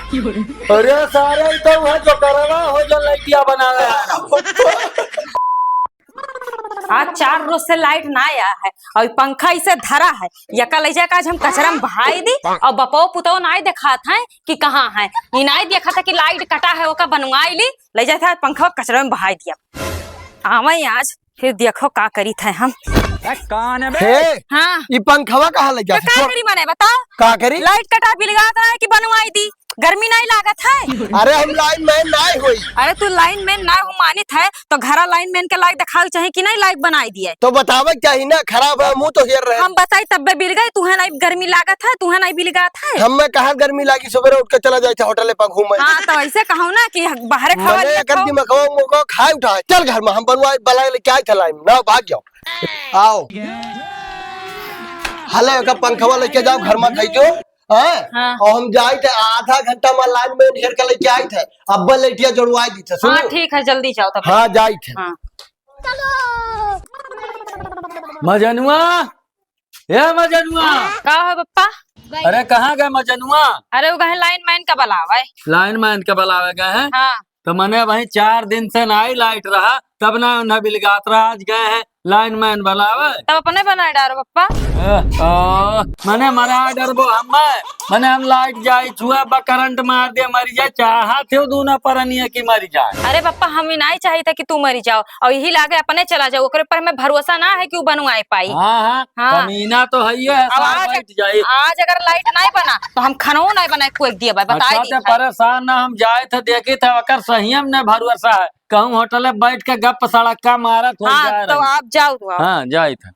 अरे सारे तो वह जो करवा हो जो लड़कियां बना रहा आज 4 रोज से लाइट ना आया है और पंखा इसे धरा है। यका ले जाकर आज हम कचरा में भाई दी और बपो पुतो नाई देखा था कि कहाँ है। ये नाई देखा था कि लाइट कटा है ओका बनवाई ली ले जाता है पंखा कचरा में बहाई दिया। आवाई आज फिर देखो का करी थे हम। कौन है बे? हाँ ये पंखवा कहाँ ले जा? का करी मने बताओ का करी? लाइट कटा बिलगा था कि बनवाई दी गर्मी नहीं लागत है। अरे हम लाइन मैन नहीं हुई। अरे तू लाइन मैन ना हो मानित है तो घरा लाइन मैन के लाइट दिखाई चाहिए कि नहीं लाइट बनाई दिए तो बतावे चाहिए ना खराब है मुंह तो हेर रहे। हम बताई तब बिल गए तुहे नहीं गर्मी लागत है तुहे नहीं बिल गया था। हमें कहा गर्मी लागी सुबह उठ के चला जाए होटल पे घूमे। हाँ तो ऐसे कहो ना कि बाहर खावा मैंने कर दी मखवा खाए उठा चल घर में हम बनवाए बला ले क्या था लाइन ना भाग जाओ आओ हले का पंखवा लेके जाओ घर में खाई जो हाँ। और हम जाए थे आधा घंटा में लाइन में ढेर के लेके आए थे अब लैटिया जोड़वाई दी थे। हाँ ठीक है जल्दी जाओ तब। हाँ जाए थे। हाँ। मजनुआ ये मजनुआ का है पप्पा? अरे कहाँ गए मजनुआ? अरे वो गए लाइन मैन का बुलावा है। लाइन मैन के बुलावे गए हैं। हाँ तो मैंने वही 4 दिन से ना ही लाइट रहा तब ना उन्हें बिलगात रहा आज गए हैं लाइन मैन बुलावे तब अपने बनाए डारो पप्पा। मैंने मरा डर वो मैंने हम लाइट जाए छुआ बा करंट मार दिया मरी जाए चाहा थे दूना परनिया की मरी जाए। अरे पप्पा हम ही नहीं चाहिए था कि तू मरी जाओ और यही लागे अपने चला जाओ ओकरे पर हमें भरोसा ना है कि वो बनवाए पाई। हाँ हाँ। कमीना तो है ही है अब आज अगर लाइट नहीं बना तो हम खानो नहीं बनाए कोई दिया बताई दी। परेशान ना हम जाए थे देखे थे अकर सही हम ने भरोसा है कहूँ होटल में बैठ के गप सड़का मारत हो हाँ, तो आप जाओ तो हाँ जाए थे।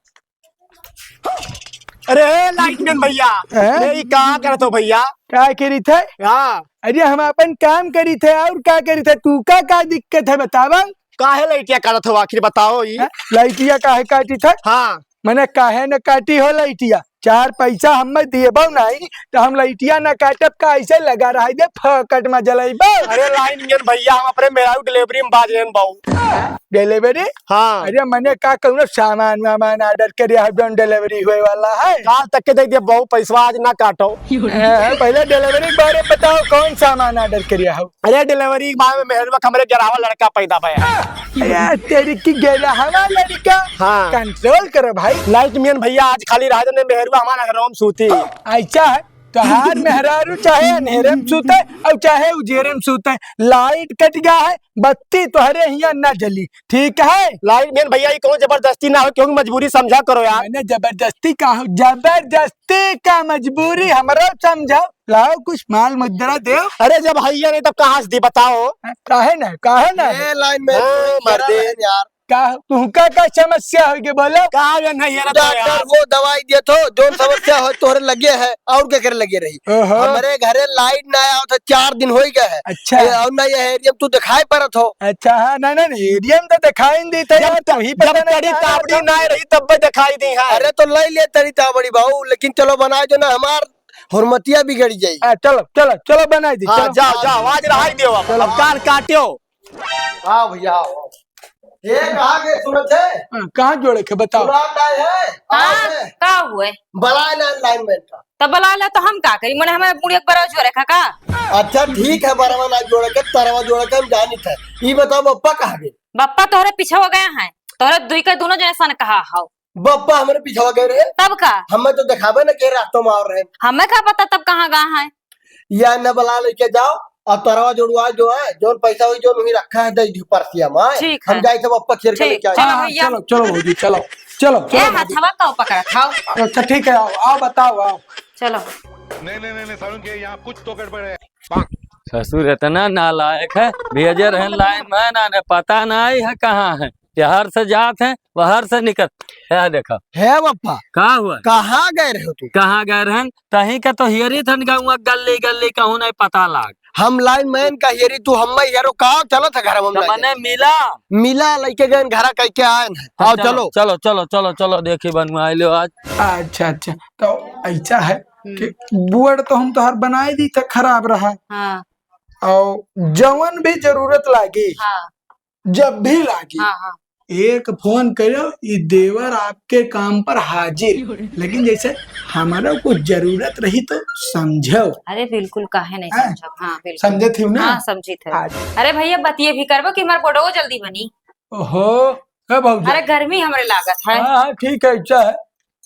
अरे लाइटमैन भैया ये कहाँ करत हो भैया? क्या करी थे? हाँ अरे हम अपन काम करी थे और क्या करी थे तू का दिक्कत है बतावा? काहे लाइटिया करत हो आखिर बताओ ये? लाइटिया काहे काटी थे? हाँ मैंने काहे न काटी हो लाइटिया 4 पैसा हमें दिएबो नहीं तो हम लाइटिया न काटब का ऐसे लगा रहा दे फकट में जलाइबो। अरे लाइटमैन भैया हम अपने मेरा डिलीवरी में बाज रहे बाऊ डिलीवरी। हाँ अरे मैंने का कहूँ सामान वामान ऑर्डर करे है डिलीवरी हुए वाला है काल तक के दे दिया बहु पैसा आज ना काटो। पहले डिलीवरी के बारे में बताओ कौन सामान ऑर्डर करिया हो? अरे डिलीवरी के बारे में मेहरबा कमरे गिरावा लड़का पैदा पाया तेरी की गेला हवा लड़का। हाँ कंट्रोल करो भाई। लाइटमैन भैया आज खाली राजन ने मेहरबा हमारा घर में सूती ऐसा है तो हार मेहरारू चाहे अंधेरे में सूते और चाहे उजेरे में सूते लाइट कट गया है बत्ती तोहरे यहाँ न जली ठीक है। लाइटमैन भैया ये कौन जबरदस्ती ना हो क्योंकि मजबूरी समझा करो यार। मैंने जबरदस्ती का जबरदस्ती का मजबूरी हमारा समझाओ लाओ कुछ माल मुद्रा दे। अरे जब भैया नहीं तब कहाँ से दी बताओ? काहे ना लाइन में मर दे यार तुमका का समस्या हो के बोलो कहा नहीं है डॉक्टर वो दवाई दिए तो जो समस्या हो तोहरे लगे है और क्या करे लगे रही। हमारे घरे लाइट ना आया था 4 दिन हो गए है। अच्छा और ना ये एरिया तू दिखाई परत हो। अच्छा हाँ ना एरिया में तो दिखाई नहीं देता यार तभी पता नहीं ताबड़ी ना रही तब भी दिखाई दी है। अरे तो ले ले तेरी ताबड़ी बाबू लेकिन चलो बनाए जो ना हमार हुरमतिया बिगड़ जाये। चलो बनाई दी। हाँ जाओ आज रहा दियो अब कार काटियो। हाँ भैया ये कहाँ गए सूरज है? कहाँ जोड़े के बताओ? हाँ का हुए बलाए ना लाइन में तब बुला ला तो हम का करी मने हमें बुढ़िया बड़ा जो रखा का। अच्छा ठीक है बरवा ना जोड़ के तरवा जोड़ के हम जानी थे। ये बताओ बप्पा कहाँ गए? बप्पा तोहरे पीछे हो गए हैं तोहरे दुई के दोनों जने सन कहा हाउ बप्पा हमारे पीछे हो गए रहे तब का हमें तो दिखावे ना के रास्तों में आ रहे हमें क्या पता तब कहाँ गए हैं। या न बला लेके जाओ और तरवा जोड़वा जो है जो पैसा हुई जो नहीं रखा है दे परसिया में हम जाए थे बप्पा खेर के लेके आए। चलो भौजी चलो ये हथवा का पकड़ा खाओ। अच्छा ठीक है आओ बताओ आओ चलो। नहीं सारुण के यहाँ कुछ तो गड़बड़ है। ससुर इतना नालायक है भेजे रहे लाइन में ना पता नहीं है कहाँ है हर से जात है बाहर से निकल है देखा है बप्पा कहाँ हुआ कहाँ गए रहे हो तू? कहाँ गए रहे तही का तो हियरी थन गाँव गली गली कहूँ नहीं पता लाग हम लाइन मैन का हेरी तू हम यारो कहा चलो था घर में मैंने मिला लेके गए घर कह के आए आओ चलो चलो चलो चलो चलो देखी बनवाई लो आज। अच्छा तो ऐसा है कि बुआड़ तो हम तो हर बनाई दी था खराब रहा। हाँ। और जवन भी जरूरत लागी हाँ। जब भी लागी हाँ। एक फोन करो, ये देवर आपके काम पर हाजिर। लेकिन जैसे हमारा कुछ जरूरत रही तो समझो। अरे बिल्कुल काहे नहीं हाँ, समझब। हाँ बिल्कुल समझे थी ना? हाँ समझी थे। आज- अरे भैया बतिये भी करबो कि हमार बोडो जल्दी बनी। ओहो है भाऊजी। अरे गर्मी हमरे लागत है। हाँ हाँ ठीक है, अच्छा है।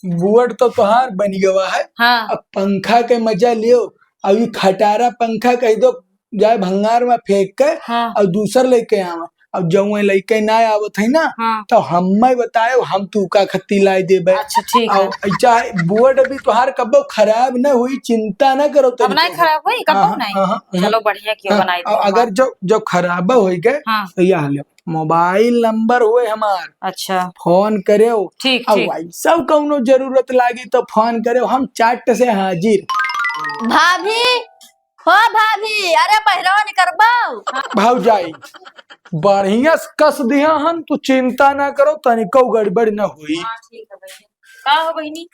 बुअट तो तुहार बन गवा है। हाँ अब पंखा के मजा लियो। अब ये खटारा पंखा कह दो जाए भंगार में फेंक के हाँ और दूसर लेके आवा। अब जब लेके ना आवत है ना हाँ तो हमें बताए हम तू का खत्ती लाई देबे। अच्छा ठीक है। और चाहे बुअट अभी तुहार कबो खराब न हुई, चिंता न करो। अब नहीं खराब हुई कब हाँ, नहीं। हाँ, हाँ, चलो बढ़िया क्यों बनाई और अगर जो खराब हो गए हाँ तो यह लो मोबाइल नंबर हुए हमार, अच्छा फोन करे। ठीक अब ठीक। वैसा कौनो जरूरत लागी तो फोन करे, हम चाट से हाजिर। भाभी हो भाभी, अरे बहरवा निकरबो। भाऊजाई बढ़िया से कस दिया हम, तू चिंता ना करो, तनिको गड़बड़ न हुई। हाँ ठीक है बहनी। का हो बहनी?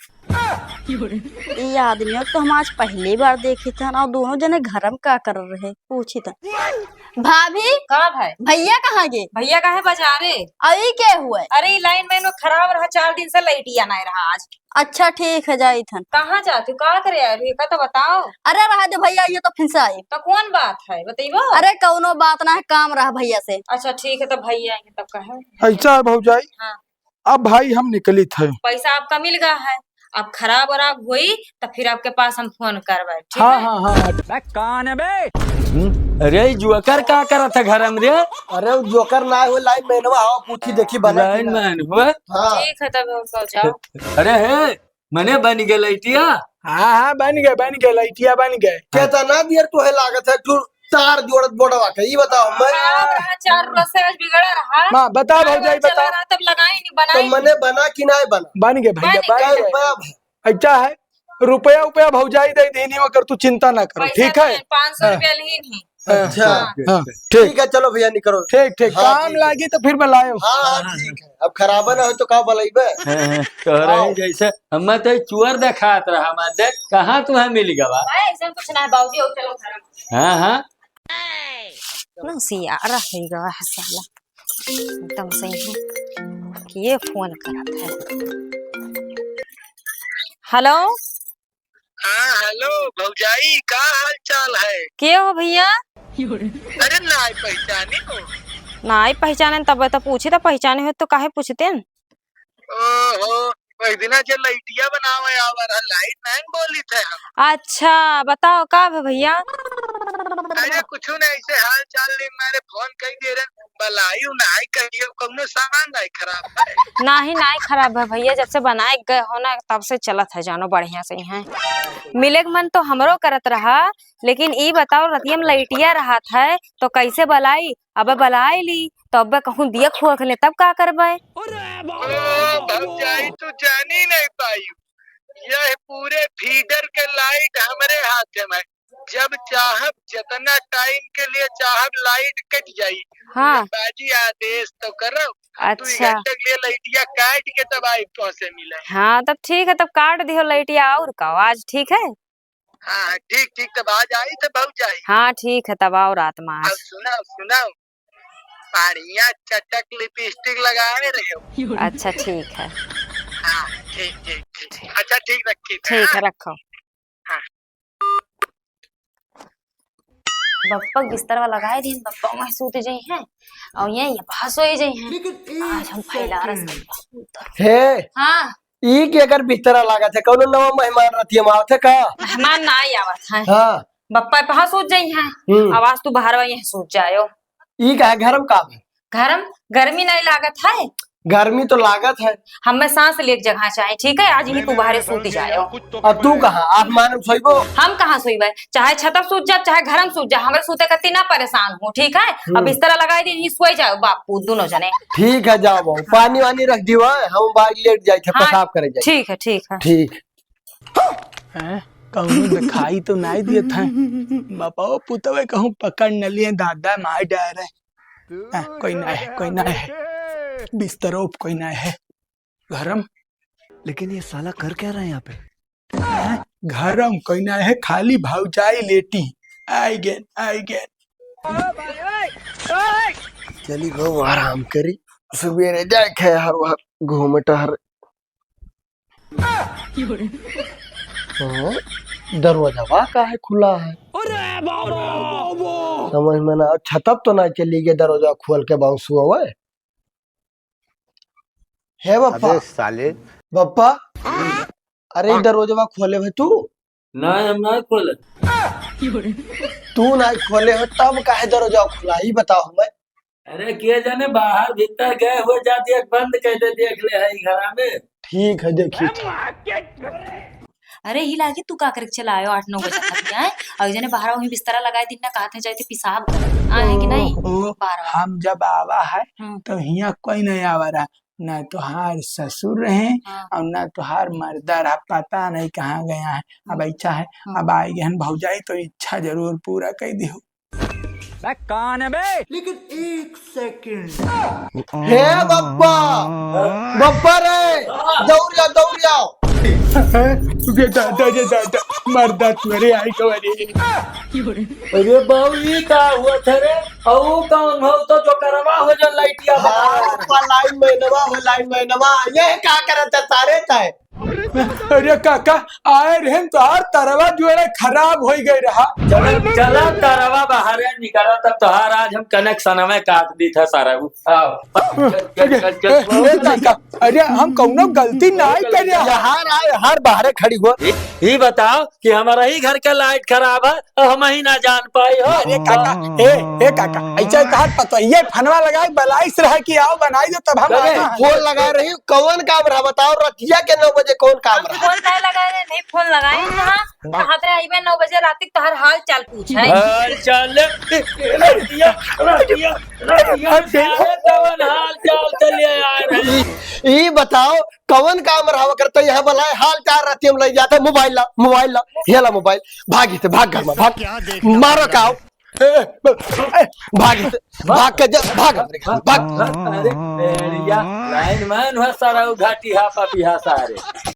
ये आदमी तो हम आज पहली बार देखे थे ना, दोनों जने घर में का कर रहे पूछी था। भाभी का भाई भैया कहाँ गे? भैया का है बाजारे। अभी क्या हुआ? अरे लाइन में खराब रहा, 4 दिन से लाइट ही नहीं रहा आज। अच्छा ठीक है जाई थन। कहाँ जाती का करे यार का तो बताओ। अरे रहा दे भैया, ये तो फिर से आए। तो कौन बात है बताइबो। अरे कौनो बात ना है, काम रहा भैया से। अच्छा ठीक है तो भैया आएंगे तब कहे। ऐसा है भाऊजाई, हाँ अब भाई हम निकली थे। पैसा आपका मिल गया है, अब खराब वराब हुई तो फिर आपके पास हम फोन करवाए ठीक हाँ है? हाँ हाँ। कौन है बे? अरे जुआकर का करत है घर में रे? अरे वो जोकर ना हुए लाइन मैनवा आओ पूछी देखी बना कि लाइन ना। मैन हुआ। हाँ ठीक है तब तो जाओ। अरे है मने बन गए लैटिया। हाँ हाँ बन गए लाइटिया बन गए। कहता ना दियर तो है लागत है तू तार जोड़त बोड़वा के ये बताओ मैं खराब रहा, 4 रोज से आज बिगड़ा रहा। माँ बताओ बार बार भाऊजाई चला बताओ। रहा, तब लगाई नहीं तो बनाई। मने बना कि ना बना बन गए भैया बन क्या बन गए। रुपया भाई? अच्छा है, रुपया रुपया भाऊजाई दे देनी मगर तू चिंता ना करो, ठीक है? 500 रुपया नहीं। अच्छा हाँ ठीक ठीक है चलो भैया निकलो। ठीक ठीक, हाँ, काम ठीक है। लागी तो फिर बुलायो। हाँ हाँ ठीक है, अब खराबा ना हो तो का बलाइबे। कह रहे जैसे हम तो चुअर देखात रहा मैं देख कहाँ तुम्हें मिल गवा। ऐसा कुछ ना है बाबूजी, और चलो घर में। हाँ हाँ ना सियारा है गा है साला एकदम सही है कि ये फोन करत है। हेलो हाँ हेलो भौजाई, का हाल चाल है? के हो भैया? अरे नाई पहचानी हो? नहीं पहचाने तब तो पूछे, तो पहचाने हो तो काहे पूछते हैं? ओहो वही दिना जो लाइटिया बनावे आवर लाइट मैन बोली थे हम। अच्छा बताओ का है भैया? अरे कुछ नहीं, ऐसे हाल चाल ले मारे फोन कई दे रहे बलायू नाई कहियो कौनो सामान नहीं खराब है। नहीं नहीं खराब है भैया, जब से बनाए गए हो ना तब से चलत है जानो बढ़िया से है। मिले के मन तो हमरो करत रहा, लेकिन ई बताओ रतिया में लाइटिया रहा था तो कैसे बलाई? अब बलाई ली तो अब कहूँ दिया खोख ले तब का करबे? ओ भौजाई तू जानी नहीं पाई, यह पूरे फीडर के लाइट हमारे हाथ में। जब चाहब जितना टाइम के लिए चाहब लाइट कट जाई। हाँ बाजी आदेश तो करो। तू अच्छा घंटे के लिए लाइटिया काट के तब आई तो से मिले। हाँ तब ठीक है, तब काट दियो लाइटिया और का आज ठीक है। हाँ ठीक ठीक तब आज आई तो भौजाई। हाँ ठीक है तब आओ रात में अब आज। सुनाओ बढ़िया चटक लिपस्टिक लगाए रहे हो। अच्छा ठीक है। हाँ ठीक ठीक ठीक, अच्छा ठीक रखी ठीक है रखो। हाँ। बप्पा बिस्तर वाला लगाए दिन बप्पा वहीं सूत जाई हैं और ये बाहर सोए जाई हैं। आज हम फैला रहे हे हाँ ई के अगर बिस्तरा लागत है कौनो नवा मेहमान रतिया में आवत है का? मेहमान ना आई आवत है, हाँ बप्पा बाहर सूत जाई हैं। आवाज तू बाहर वहीं सूत जायो। ई का है घरम का है? घरम गर्मी नहीं लागत है, गर्मी तो लागत है। हमें सांस ले जगह चाहे ठीक है, आज ही तू बाहर सूत जायो। कुछ तो और तू कहाँ आसमान में सोइबो? हम कहाँ सोईबे, चाहे छतप सूत जा चाहे घर में सूत जा, हमारे सूते कती ना परेशान हो ठीक है। अब बिस्तर लगाई दी सोई जाओ बापू दोनों जने। ठीक है जाओ बहू, पानी वानी रख दियो हम बाहर लेट जाए थे हाँ, पेशाब करे जाए। ठीक है ठीक है। ठीक कहूँ दिखाई तो नहीं दिए थे बापा पुतवे कहूँ पकड़ न लिए, दादा मार डाल रहे। कोई ना है बिस्तरों पे कोई ना है घरम। लेकिन ये साला कर क्या रहा है यहाँ पे? घरम कोई ना है, खाली भौजाई लेटी। आई गेन चली बहू आराम करी। सवेरे जाए खे हर वह घूमे टहर। दरवाजा वहाँ का है खुला है? समझ में ना छतप तो ना चली गई दरवाजा खोल के बाउंस हुआ है बप्पा। साले बप्पा अरे दरवाजा खोले भाई तू ना हम ना खोले। तू ना खोले हो तब काहे दरवाजा खुला ही बताओ हमें। अरे किए जाने बाहर भीतर गए हो जाती है बंद कर दे देख ले है घर में। ठीक है देखिए। अरे ही लागी तू का करके चला आयो 8-9 बजे तक आए और जने बाहर वही बिस्तरा लगाए दिन ना कहते जाते पिसाब कर आए कि नहीं। बारह हम जब आवा है तो यहाँ कोई नहीं आवा रहा, ना तुहार ससुर रहे और ना तुहार मर्दा रहा, पता नहीं कहाँ गया है। अब इच्छा है अब आए गहन भौजाई तो इच्छा जरूर पूरा कर दियो। कौन है बे? हे बप्पा बप्पा रे दौड़िया दौड़िया दादा मर्दा तुअरे आई कवरी। अरे बाबू ये का हुआ था रे? औ कौन हो तो जो करवा हो जो लाइटिया लाइन महीनवा ये क्या करते सारे तय। अरे काका आए रहे तुहार तरवा जो है खराब हो गई रहा। चला तरवा बाहर निकला तब तोहार आज हम कनेक्शन में काट दी था सारा। काका अरे हम कौनो गलती नहीं करे। हर बाहर खड़ी हुआ ये बताओ कि हमारा ही घर का लाइट खराब है और हम ही ना जान पाए हो। अरे काका ए काका ऐसा कहा पता ये फनवा लगाए बलाइस रहा कि आओ बनाई दो तब हम फोन लगा रही कौन काम रहा बताओ रतिया के 9 बजे कौन काम रहा। फोन नहीं लगाए रे नहीं फोन लगाए यहाँ कहाते आई मैं 9 बजे रात तक तोहर हाल चाल पूछ है। हाल चाल रतिया हाल चाल चलिए यार। ये बताओ कौन काम रहा करते यहाँ बुलाए हाल चाल रहती हम ले जाते मोबाइल ला ये ला मोबाइल भागी थे भाग घर में भाग मारो काओ भाग के भाग अरे लाइन मैन सारा घाटी हा पापी हा सारे।